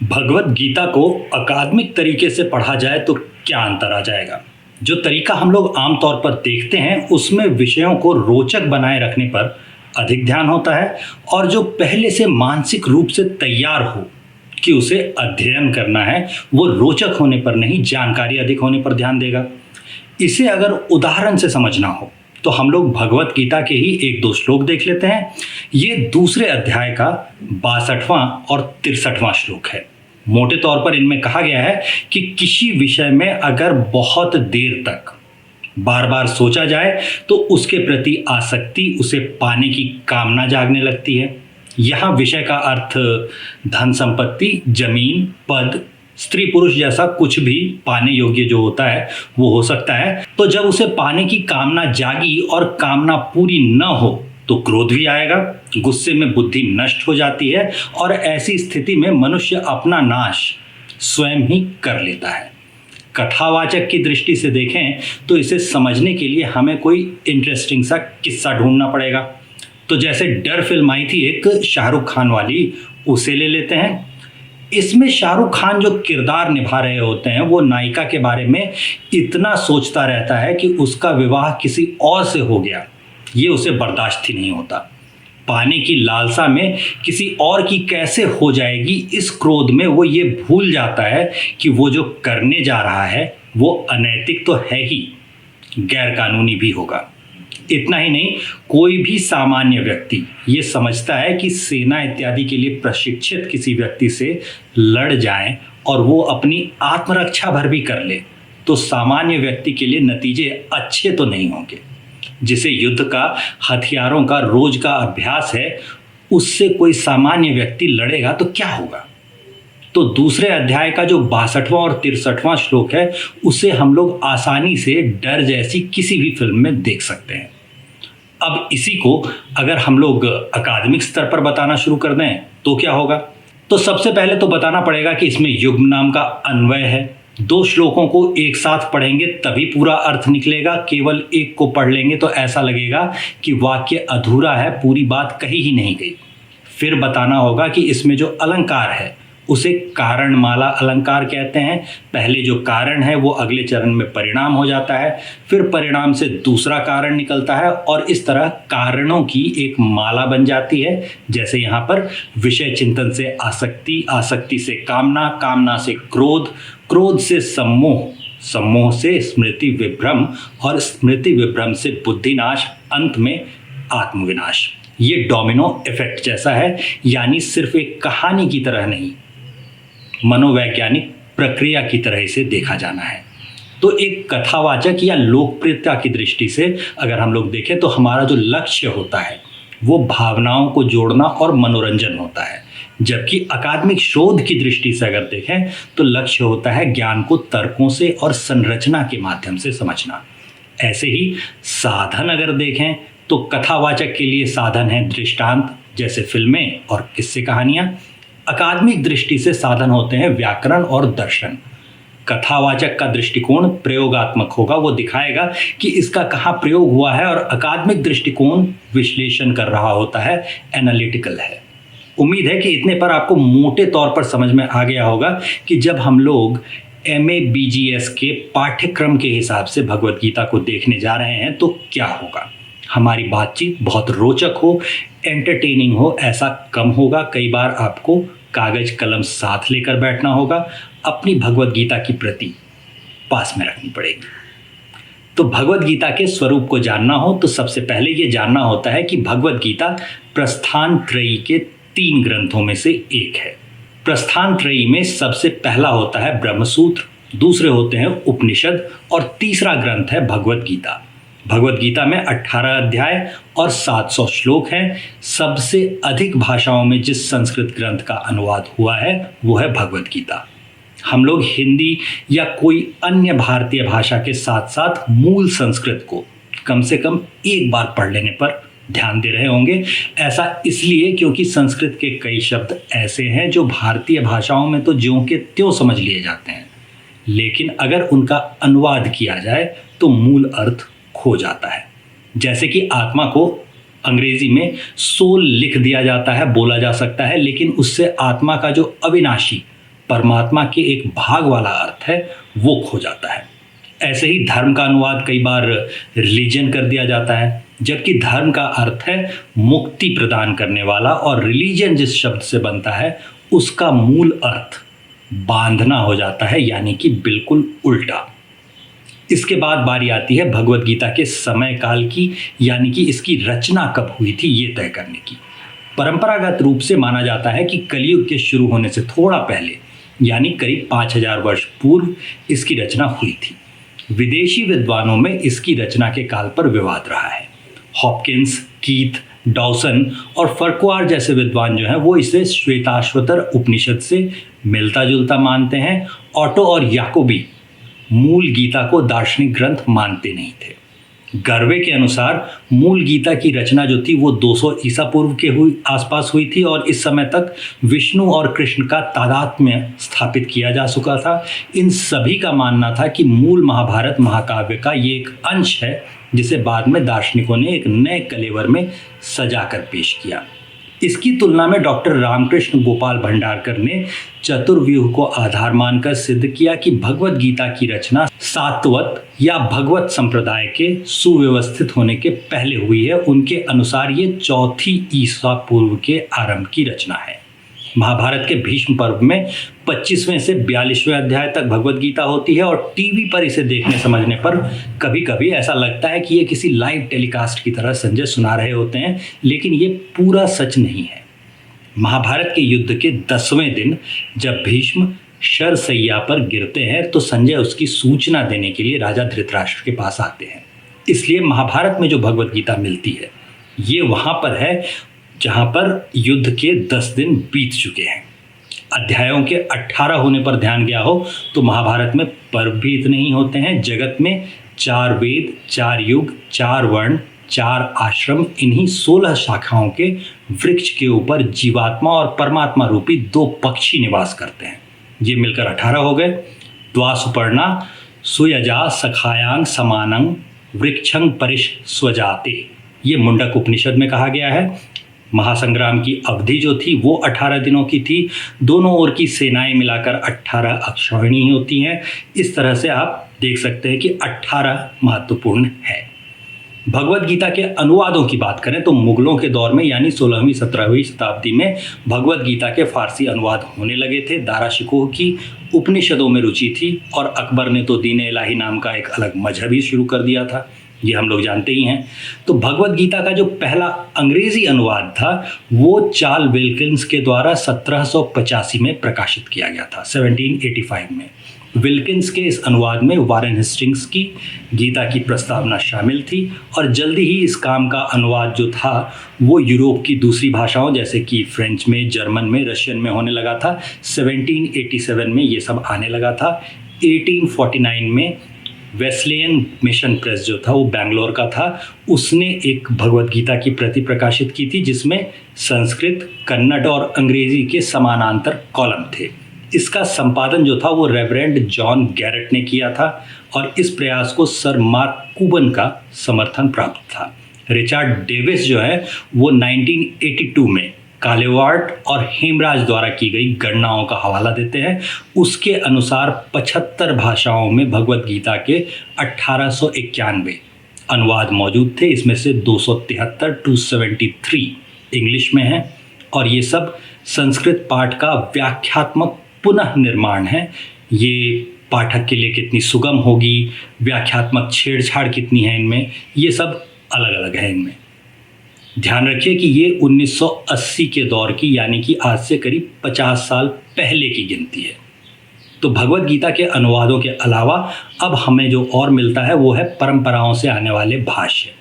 भगवत गीता को अकादमिक तरीके से पढ़ा जाए तो क्या अंतर आ जाएगा। जो तरीका हम लोग आमतौर पर देखते हैं उसमें विषयों को रोचक बनाए रखने पर अधिक ध्यान होता है, और जो पहले से मानसिक रूप से तैयार हो कि उसे अध्ययन करना है वो रोचक होने पर नहीं, जानकारी अधिक होने पर ध्यान देगा। इसे अगर उदाहरण से समझना हो तो हम लोग भगवत गीता के ही एक दो श्लोक देख लेते हैं। ये दूसरे अध्याय का 62वां और 63वां श्लोक है। मोटे तौर पर इनमें कहा गया है कि किसी विषय में अगर बहुत देर तक बार बार सोचा जाए तो उसके प्रति आसक्ति, उसे पाने की कामना जागने लगती है। यहाँ विषय का अर्थ धन संपत्ति, जमीन, पद, स्त्री पुरुष जैसा कुछ भी पाने योग्य जो होता है वो हो सकता है। तो जब उसे पाने की कामना जागी और कामना पूरी न हो तो क्रोध भी आएगा, गुस्से में बुद्धि नष्ट हो जाती है, और ऐसी स्थिति में मनुष्य अपना नाश स्वयं ही कर लेता है। कथावाचक की दृष्टि से देखें तो इसे समझने के लिए हमें कोई इंटरेस्टिंग सा किस्सा ढूंढना पड़ेगा। तो जैसे डर फिल्म आई थी एक शाहरुख खान वाली, उसे ले लेते हैं। इसमें शाहरुख खान जो किरदार निभा रहे होते हैं वो नायिका के बारे में इतना सोचता रहता है कि उसका विवाह किसी और से हो गया, ये उसे बर्दाश्त ही नहीं होता। पाने की लालसा में किसी और की कैसे हो जाएगी, इस क्रोध में वो ये भूल जाता है कि वो जो करने जा रहा है वो अनैतिक तो है ही, गैर कानूनी भी होगा। इतना ही नहीं, कोई भी सामान्य व्यक्ति ये समझता है कि सेना इत्यादि के लिए प्रशिक्षित किसी व्यक्ति से लड़ जाएं और वो अपनी आत्मरक्षा भर भी कर ले तो सामान्य व्यक्ति के लिए नतीजे अच्छे तो नहीं होंगे। जिसे युद्ध का, हथियारों का रोज का अभ्यास है, उससे कोई सामान्य व्यक्ति लड़ेगा तो क्या होगा। तो दूसरे अध्याय का जो 62वां और 63वां श्लोक है उसे हम लोग आसानी से डर जैसी किसी भी फिल्म में देख सकते हैं। अब इसी को अगर हम लोग अकादमिक स्तर पर बताना शुरू कर दें तो क्या होगा। तो सबसे पहले तो बताना पड़ेगा कि इसमें युग्म नाम का अन्वय है। दो श्लोकों को एक साथ पढ़ेंगे तभी पूरा अर्थ निकलेगा। केवल एक को पढ़ लेंगे तो ऐसा लगेगा कि वाक्य अधूरा है, पूरी बात कही ही नहीं गई। फिर बताना होगा कि इसमें जो अलंकार है उसे कारणमाला अलंकार कहते हैं। पहले जो कारण है वो अगले चरण में परिणाम हो जाता है, फिर परिणाम से दूसरा कारण निकलता है, और इस तरह कारणों की एक माला बन जाती है। जैसे यहाँ पर विषय चिंतन से आसक्ति, आसक्ति से कामना, कामना से क्रोध, क्रोध से सम्मोह, सम्मोह से स्मृति विभ्रम, और स्मृति विभ्रम से बुद्धिनाश, अंत में आत्मविनाश। ये डोमिनो इफेक्ट जैसा है, यानी सिर्फ एक कहानी की तरह नहीं, मनोवैज्ञानिक प्रक्रिया की तरह इसे देखा जाना है। तो एक कथावाचक या लोकप्रियता की दृष्टि से अगर हम लोग देखें तो हमारा जो लक्ष्य होता है वो भावनाओं को जोड़ना और मनोरंजन होता है, जबकि अकादमिक शोध की दृष्टि से अगर देखें तो लक्ष्य होता है ज्ञान को तर्कों से और संरचना के माध्यम से समझना। ऐसे ही साधन अगर देखें तो कथावाचक के लिए साधन है दृष्टांत, जैसे फिल्में और किस्से कहानियाँ। अकादमिक दृष्टि से साधन होते हैं व्याकरण और दर्शन। कथावाचक का दृष्टिकोण प्रयोगात्मक होगा, वो दिखाएगा कि इसका कहाँ प्रयोग हुआ है, और अकादमिक दृष्टिकोण विश्लेषण कर रहा होता है, एनालिटिकल है। उम्मीद है कि इतने पर आपको मोटे तौर पर समझ में आ गया होगा कि जब हम लोग MA BGS के पाठ्यक्रम के हिसाब से भगवत गीता को देखने जा रहे हैं तो क्या होगा। हमारी बातचीत बहुत रोचक हो, एंटरटेनिंग हो, ऐसा कम होगा। कई बार आपको कागज कलम साथ लेकर बैठना होगा, अपनी भगवत गीता की प्रति पास में रखनी पड़ेगी। तो भगवत गीता के स्वरूप को जानना हो तो सबसे पहले ये जानना होता है कि भगवत गीता प्रस्थान त्रयी के 3 ग्रंथों में से एक है। प्रस्थान त्रयी में सबसे पहला होता है ब्रह्मसूत्र, दूसरे होते हैं उपनिषद, और तीसरा ग्रंथ है भगवत गीता। भगवत गीता में 18 अध्याय और 700 श्लोक हैं। सबसे अधिक भाषाओं में जिस संस्कृत ग्रंथ का अनुवाद हुआ है वो है भगवत गीता। हम लोग हिंदी या कोई अन्य भारतीय भाषा के साथ साथ मूल संस्कृत को कम से कम एक बार पढ़ लेने पर ध्यान दे रहे होंगे। ऐसा इसलिए क्योंकि संस्कृत के कई शब्द ऐसे हैं जो भारतीय भाषाओं में तो ज्यों के त्यों समझ लिए जाते हैं, लेकिन अगर उनका अनुवाद किया जाए तो मूल अर्थ खो जाता है। जैसे कि आत्मा को अंग्रेजी में सोल लिख दिया जाता है, बोला जा सकता है, लेकिन उससे आत्मा का जो अविनाशी परमात्मा के एक भाग वाला अर्थ है वो खो जाता है। ऐसे ही धर्म का अनुवाद कई बार रिलीजन कर दिया जाता है, जबकि धर्म का अर्थ है मुक्ति प्रदान करने वाला, और रिलीजन जिस शब्द से बनता है उसका मूल अर्थ बांधना हो जाता है, यानी कि बिल्कुल उल्टा। इसके बाद बारी आती है भगवत गीता के समय काल की, यानी कि इसकी रचना कब हुई थी ये तय करने की। परंपरागत रूप से माना जाता है कि कलयुग के शुरू होने से थोड़ा पहले, यानी करीब 5000 वर्ष पूर्व इसकी रचना हुई थी। विदेशी विद्वानों में इसकी रचना के काल पर विवाद रहा है। हॉपकिंस, कीथ, डॉसन और फर्कुआर जैसे विद्वान जो हैं वो इसे श्वेताश्वतर उपनिषद से मिलता जुलता मानते हैं। ऑटो और याकोबी मूल गीता को दार्शनिक ग्रंथ मानते नहीं थे। गर्वे के अनुसार मूल गीता की रचना जो थी वो 200 ईसा पूर्व के आसपास हुई थी, और इस समय तक विष्णु और कृष्ण का तादात्म्य स्थापित किया जा चुका था। इन सभी का मानना था कि मूल महाभारत महाकाव्य का ये एक अंश है जिसे बाद में दार्शनिकों ने एक नए कलेवर में सजाकर पेश किया। इसकी तुलना में डॉक्टर रामकृष्ण गोपाल भंडारकर ने चतुर्व्यूह को आधार मानकर सिद्ध किया कि भगवत गीता की रचना सात्वत या भगवत संप्रदाय के सुव्यवस्थित होने के पहले हुई है। उनके अनुसार ये 4वीं ईसा पूर्व के आरंभ की रचना है। महाभारत के भीष्म पर्व में 25वें से 42वें अध्याय तक भगवत गीता होती है, और टीवी पर इसे देखने समझने पर कभी कभी ऐसा लगता है कि ये किसी लाइव टेलीकास्ट की तरह संजय सुना रहे होते हैं, लेकिन ये पूरा सच नहीं है। महाभारत के युद्ध के 10वें दिन जब भीष्म शरशैया पर गिरते हैं तो संजय उसकी सूचना देने के लिए राजा धृतराष्ट्र के पास आते हैं। इसलिए महाभारत में जो भगवत गीता मिलती है ये वहाँ पर है जहाँ पर युद्ध के 10 दिन बीत चुके हैं। अध्यायों के 18 होने पर ध्यान गया हो तो महाभारत में पर्व भी इतने ही होते हैं। जगत में 4 वेद, 4 युग, 4 वर्ण, 4 आश्रम, इन्हीं 16 शाखाओं के वृक्ष के ऊपर जीवात्मा और परमात्मा रूपी 2 पक्षी निवास करते हैं। ये मिलकर 18 हो गए। द्वासुपर्णा सुयजा सखायांग समानंग वृक्षंग परिश स्वजाते, ये मुंडक उपनिषद में कहा गया है। महासंग्राम की अवधि जो थी वो 18 दिनों की थी। दोनों ओर की सेनाएं मिलाकर 18 अक्षौहिणी होती हैं। इस तरह से आप देख सकते हैं कि 18 महत्वपूर्ण है। भगवत गीता के अनुवादों की बात करें तो मुगलों के दौर में यानी 16वीं 17वीं शताब्दी में भगवत गीता के फारसी अनुवाद होने लगे थे। दारा शिकोह की उपनिषदों में रुचि थी, और अकबर ने तो दीन इलाही नाम का एक अलग मजहब ही शुरू कर दिया था, ये हम लोग जानते ही हैं। तो भगवत गीता का जो पहला अंग्रेजी अनुवाद था वो चार्ल विल्किंस के द्वारा 1785 में प्रकाशित किया गया था, 1785 में। विल्किंस के इस अनुवाद में वारेन हेस्टिंग्स की गीता की प्रस्तावना शामिल थी, और जल्दी ही इस काम का अनुवाद जो था वो यूरोप की दूसरी भाषाओं जैसे कि फ्रेंच में, जर्मन में, रशियन में होने लगा था। 1787 में ये सब आने लगा था। 1849 में वेस्लेयन मिशन प्रेस जो था वो बैंगलोर का था, उसने एक भगवत गीता की प्रति प्रकाशित की थी जिसमें संस्कृत, कन्नड़ और अंग्रेजी के समानांतर कॉलम थे। इसका संपादन जो था वो रेवरेंड जॉन गैरेट ने किया था, और इस प्रयास को सर मार्क कुबन का समर्थन प्राप्त था। रिचर्ड डेविस जो है वो 1982 में कालेवार्ट और हेमराज द्वारा की गई गणनाओं का हवाला देते हैं। उसके अनुसार 75 भाषाओं में भगवत गीता के 1891 अनुवाद मौजूद थे। इसमें से 273 273 इंग्लिश में हैं, और ये सब संस्कृत पाठ का व्याख्यात्मक पुनः निर्माण है। ये पाठक के लिए कितनी सुगम होगी, व्याख्यात्मक छेड़छाड़ कितनी है इनमें, ये सब अलग अलग है इनमें। ध्यान रखिए कि ये 1980 के दौर की, यानी कि आज से करीब 50 साल पहले की गिनती है। तो भगवत गीता के अनुवादों के अलावा अब हमें जो और मिलता है वो है परंपराओं से आने वाले भाष्य।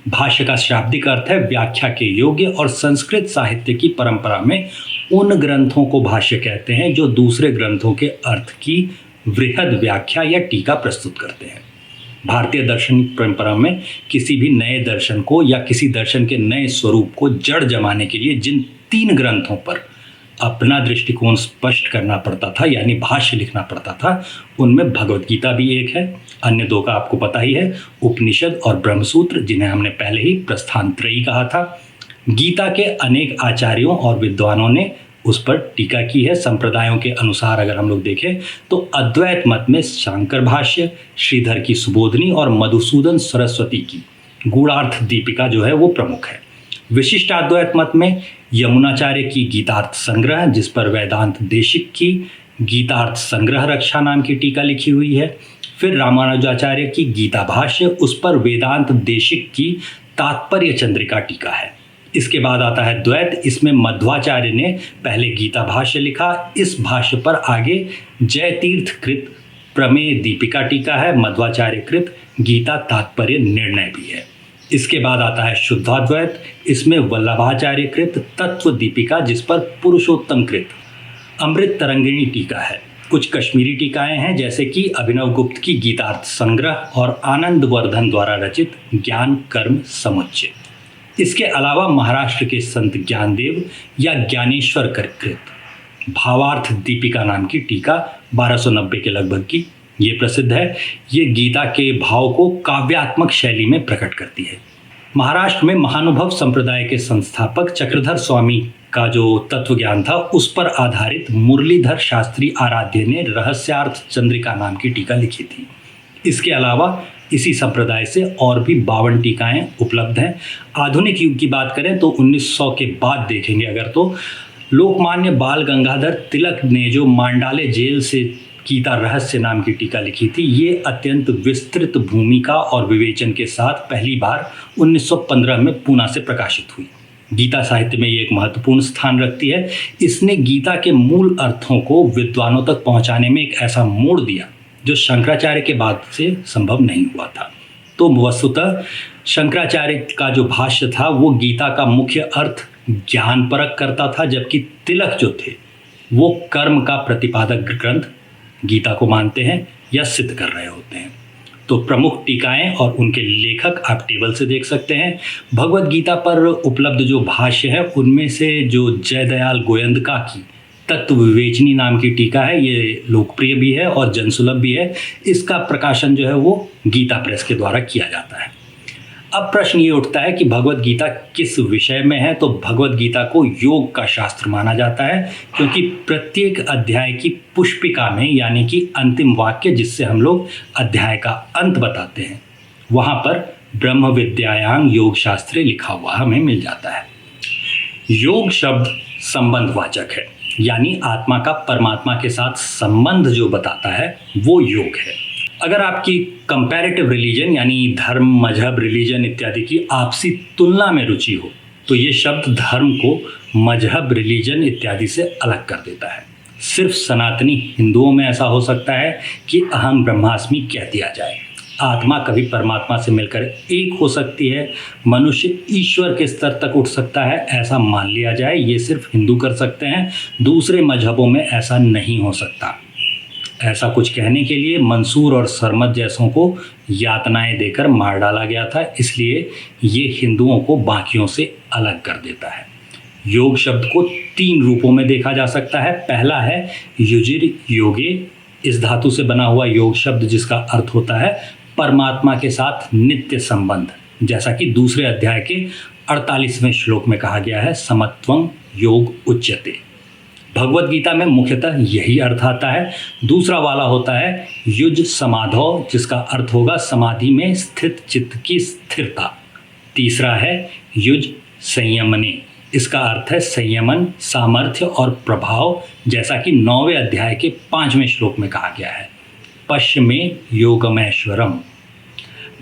भाष्य का शाब्दिक अर्थ है व्याख्या के योग्य, और संस्कृत साहित्य की परंपरा में उन ग्रंथों को भाष्य कहते हैं जो दूसरे ग्रंथों के अर्थ की वृहद व्याख्या या टीका प्रस्तुत करते हैं। भारतीय दार्शनिक परंपरा में किसी भी नए दर्शन को या किसी दर्शन के नए स्वरूप को जड़ जमाने के लिए जिन 3 ग्रंथों पर अपना दृष्टिकोण स्पष्ट करना पड़ता था, यानी भाष्य लिखना पड़ता था, उनमें भगवत गीता भी एक है। अन्य 2 का आपको पता ही है, उपनिषद और ब्रह्मसूत्र, जिन्हें हमने पहले ही प्रस्थान त्रयी कहा था। गीता के अनेक आचार्यों और विद्वानों ने उस पर टीका की है। संप्रदायों के अनुसार अगर हम लोग देखें तो अद्वैत मत में शांकर भाष्य, श्रीधर की सुबोधनी और मधुसूदन सरस्वती की गूढ़ार्थ दीपिका जो है वो प्रमुख है। विशिष्टाद्वैत मत में यमुनाचार्य की गीतार्थ संग्रह, जिस पर वेदांत देशिक की गीतार्थ संग्रह रक्षा नाम की टीका लिखी हुई है। फिर रामानुजाचार्य की गीता भाष्य, उस पर वेदांत देशिक की तात्पर्य चंद्रिका टीका है। इसके बाद आता है द्वैत। इसमें मध्वाचार्य ने पहले गीता भाष्य लिखा, इस भाष्य पर आगे जयतीर्थ कृत प्रमेय दीपिका टीका है। मध्वाचार्य कृत गीता तात्पर्य निर्णय भी है। इसके बाद आता है शुद्धाद्वैत। इसमें वल्लभाचार्य कृत तत्व दीपिका, जिस पर पुरुषोत्तम कृत अमृत तरंगिणी टीका है। कुछ कश्मीरी टीकाएं हैं, जैसे कि अभिनव गुप्त की गीतार्थ संग्रह और आनंद वर्धन द्वारा रचित ज्ञान कर्म समुच्चय। इसके अलावा महाराष्ट्र के संत ज्ञानदेव या ज्ञानेश्वर कृत भावार्थ दीपिका नाम की टीका 1290 के लगभग की ये प्रसिद्ध है। ये गीता के भाव को काव्यात्मक शैली में प्रकट करती है। महाराष्ट्र में महानुभव संप्रदाय के संस्थापक चक्रधर स्वामी का जो तत्व ज्ञान था उस पर आधारित मुरलीधर शास्त्री आराध्य ने रहस्यार्थ चंद्रिका नाम की टीका लिखी थी। इसके अलावा इसी संप्रदाय से और भी 52 टीकाएं उपलब्ध हैं। आधुनिक युग की बात करें तो 1900 के बाद देखेंगे अगर तो लोकमान्य बाल गंगाधर तिलक ने जो मांडाले जेल से गीता रहस्य नाम की टीका लिखी थी, ये अत्यंत विस्तृत भूमिका और विवेचन के साथ पहली बार 1915 में पूना से प्रकाशित हुई। गीता साहित्य में ये एक महत्वपूर्ण स्थान रखती है। इसने गीता के मूल अर्थों को विद्वानों तक पहुंचाने में एक ऐसा मोड़ दिया जो शंकराचार्य के बाद से संभव नहीं हुआ था। तो वस्तुतः शंकराचार्य का जो भाष्य था वो गीता का मुख्य अर्थ ज्ञान परक करता था, जबकि तिलक जो थे वो कर्म का प्रतिपादक ग्रंथ गीता को मानते हैं या सिद्ध कर रहे होते हैं। तो प्रमुख टीकाएं और उनके लेखक आप टेबल से देख सकते हैं। भगवत गीता पर उपलब्ध जो भाष्य है उनमें से जो जयदयाल गोयंदका की तत्व विवेचनी नाम की टीका है, ये लोकप्रिय भी है और जनसुलभ भी है। इसका प्रकाशन जो है वो गीता प्रेस के द्वारा किया जाता है। अब प्रश्न ये उठता है कि भगवत गीता किस विषय में है। तो भगवत गीता को योग का शास्त्र माना जाता है, क्योंकि प्रत्येक अध्याय की पुष्पिका में यानी कि अंतिम वाक्य जिससे हम लोग अध्याय का अंत बताते हैं, वहाँ पर ब्रह्म विद्यायां योग शास्त्रे लिखा हुआ हमें मिल जाता है। योग शब्द संबंधवाचक है, यानी आत्मा का परमात्मा के साथ संबंध जो बताता है वो योग है। अगर आपकी कंपैरेटिव रिलीजन यानी धर्म, मजहब, रिलीजन इत्यादि की आपसी तुलना में रुचि हो तो ये शब्द धर्म को मजहब, रिलीजन इत्यादि से अलग कर देता है। सिर्फ सनातनी हिंदुओं में ऐसा हो सकता है कि अहम ब्रह्मास्मि कह दिया जाए। आत्मा कभी परमात्मा से मिलकर एक हो सकती है, मनुष्य ईश्वर के स्तर तक उठ सकता है, ऐसा मान लिया जाए। ये सिर्फ हिंदू कर सकते हैं, दूसरे मजहबों में ऐसा नहीं हो सकता। ऐसा कुछ कहने के लिए मंसूर और सरमत जैसों को यातनाएं देकर मार डाला गया था, इसलिए ये हिंदुओं को बाकियों से अलग कर देता है। योग शब्द को 3 रूपों में देखा जा सकता है। पहला है युजिर योगे, इस धातु से बना हुआ योग शब्द जिसका अर्थ होता है परमात्मा के साथ नित्य संबंध, जैसा कि दूसरे अध्याय के 48वें श्लोक में कहा गया है, समत्वं योग उच्यते। भगवत गीता में मुख्यतः यही अर्थ आता है। दूसरा वाला होता है युज समाधौ, जिसका अर्थ होगा समाधि में स्थित चित्त की स्थिरता। तीसरा है युज संयमने, इसका अर्थ है संयमन, सामर्थ्य और प्रभाव, जैसा कि 9वें अध्याय के 5वें श्लोक में कहा गया है, पश्य में योगमेश्वरम।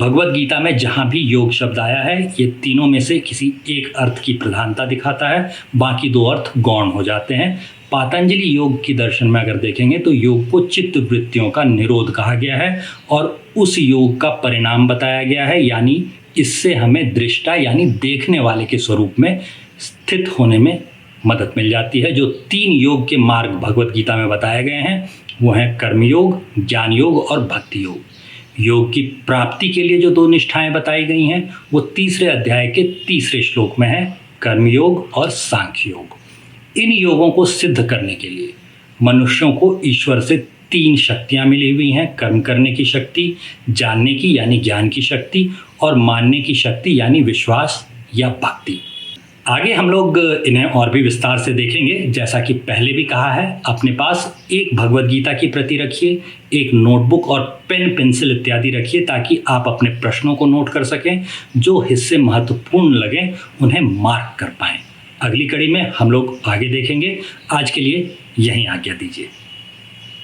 भगवत गीता में जहाँ भी योग शब्द आया है ये तीनों में से किसी एक अर्थ की प्रधानता दिखाता है, बाकी 2 अर्थ गौण हो जाते हैं। पातंजलि योग की दर्शन में अगर देखेंगे तो योग को चित्त वृत्तियों का निरोध कहा गया है और उस योग का परिणाम बताया गया है, यानी इससे हमें दृष्टा यानी देखने वाले के स्वरूप में स्थित होने में मदद मिल जाती है। जो 3 योग के मार्ग भगवत गीता में बताए गए हैं वो हैं कर्मयोग, ज्ञान योग और भक्ति योग। योग की प्राप्ति के लिए जो 2 निष्ठाएं बताई गई हैं वो तीसरे अध्याय के 3रे श्लोक में है, कर्मयोग और सांख्य योग। इन योगों को सिद्ध करने के लिए मनुष्यों को ईश्वर से 3 शक्तियां मिली हुई हैं, कर्म करने की शक्ति, जानने की यानी ज्ञान की शक्ति और मानने की शक्ति यानी विश्वास या भक्ति। आगे हम लोग इन्हें और भी विस्तार से देखेंगे। जैसा कि पहले भी कहा है, अपने पास एक भगवद गीता की प्रति रखिए, एक नोटबुक और पेन पेंसिल इत्यादि रखिए, ताकि आप अपने प्रश्नों को नोट कर सकें। जो हिस्से महत्वपूर्ण लगें उन्हें मार्क कर पाएं। अगली कड़ी में हम लोग आगे देखेंगे। आज के लिए यहीं आज्ञा दीजिए।